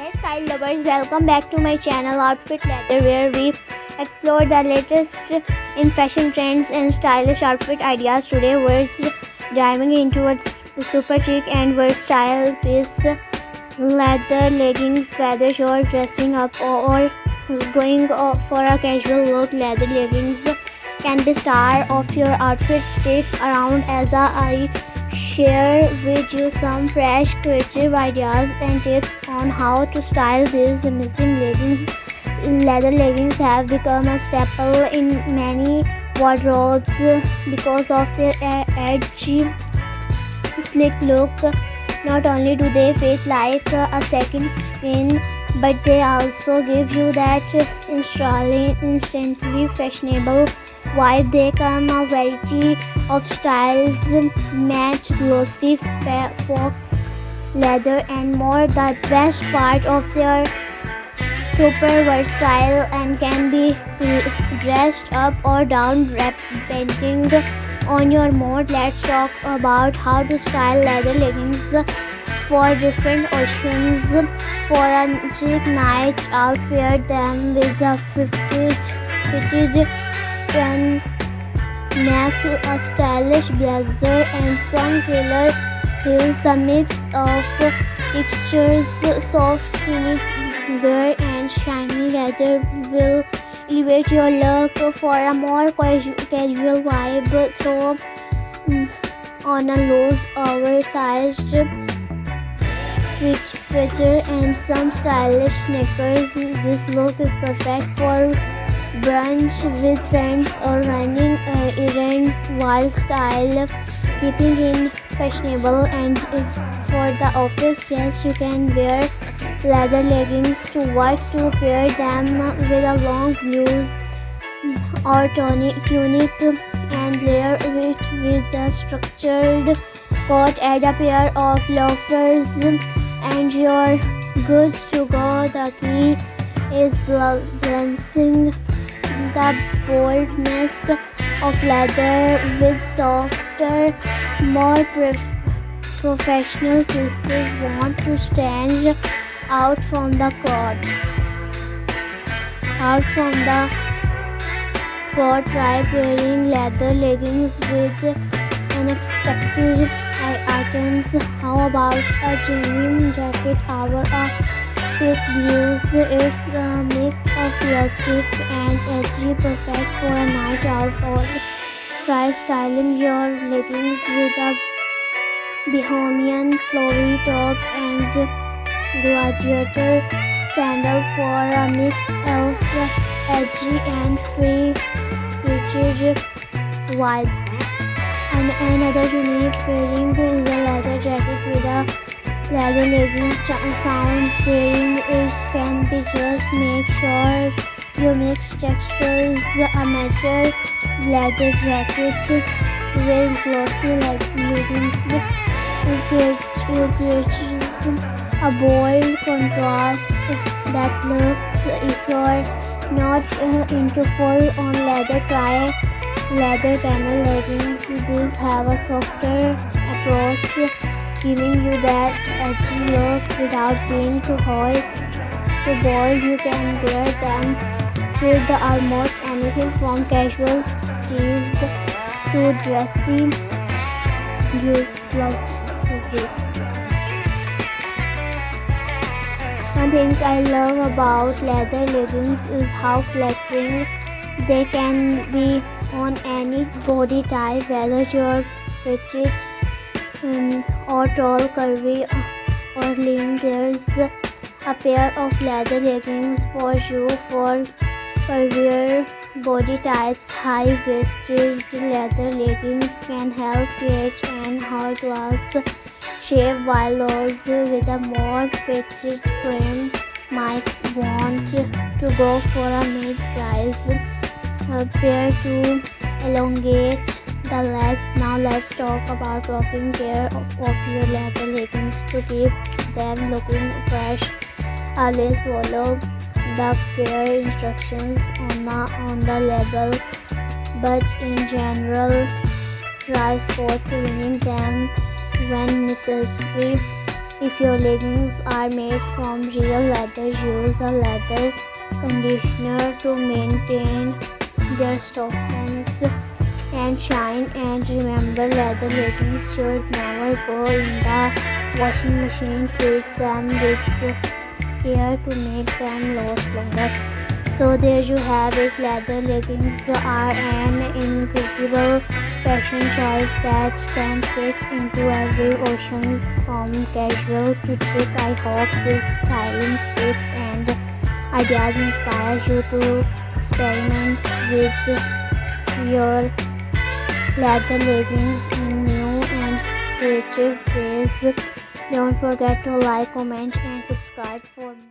Hey style lovers, welcome back to my channel Outfit Leather, where we explore the latest in fashion trends and stylish outfit ideas. Today we're diving into a super chic and versatile piece, leather leggings. Whether you're dressing up or going for a casual look, leather leggings can be star of your outfit. Stick around as I share with you some fresh creative ideas and tips on how to style these amazing leggings. Leather leggings have become a staple in many wardrobes because of their edgy, sleek look. Not only do they fit like a second skin, but they also give you that instantly fashionable vibe. They come a variety of styles, match, glossy, fox leather and more. The best part of their super versatile and can be dressed up or down depending on your mood. Let's talk about how to style leather leggings for different occasions. For a chic night out, pair them with a fitted neck, a stylish blazer and some killer heels. The mix of textures, soft knitwear and shiny leather will elevate your look. For a more casual vibe, throw on a loose oversized sweater and some stylish sneakers. This look is perfect for brunch with friends or running errands while style keeping in fashionable. And for the office, yes, you can wear leather leggings to work, to pair them with a long blouse or tunic and layer it with a structured coat. Add a pair of loafers and you're good to go. The key is balancing the boldness of leather with softer, more professional pieces. Want to stand out from the crowd. Try pairing leather leggings with unexpected items. How about a genuine jacket or a silk blues? It's a mix of classic and edgy, perfect for a night out. Or try styling your leggings with a bohemian flowy top and gladiator sandal for a mix of edgy and free-spirited vibes. And another unique pairing is a leather jacket with a leather leggings. Sounds daring, it can be. Just make sure you mix textures. A mature leather jacket with glossy leggings creates a bold contrast that looks. If you're not into full-on leather, try leather panel leggings. These have a softer approach, giving you that edgy look without being too hot, too bold. You can wear them with almost anything from casual tees to dressy blouses. One thing I love about leather leggings is how flattering they can be on any body type, whether you're petite or tall, curvy or lean. There's a pair of leather leggings for you. For curvier body types, high-waisted leather leggings can help create an hourglass shape, while those with a more petite frame might want to go for a mid-rise pair to elongate the legs. Now let's talk about taking care of your leather leggings to keep them looking fresh. Always follow the care instructions on the label, but in general, try spot cleaning them when necessary. If your leggings are made from real leather, use a leather conditioner to maintain their softness and shine. And remember, leather leggings should never go in the washing machine. Treat them with care to make them last longer. So there you have it. Leather leggings are an incredible fashion choice that can fit into every occasion, from casual to chic. I hope these styling tips and ideas inspire you to experiment with your leather leggings in new and creative ways. Don't forget to like, comment, and subscribe for more.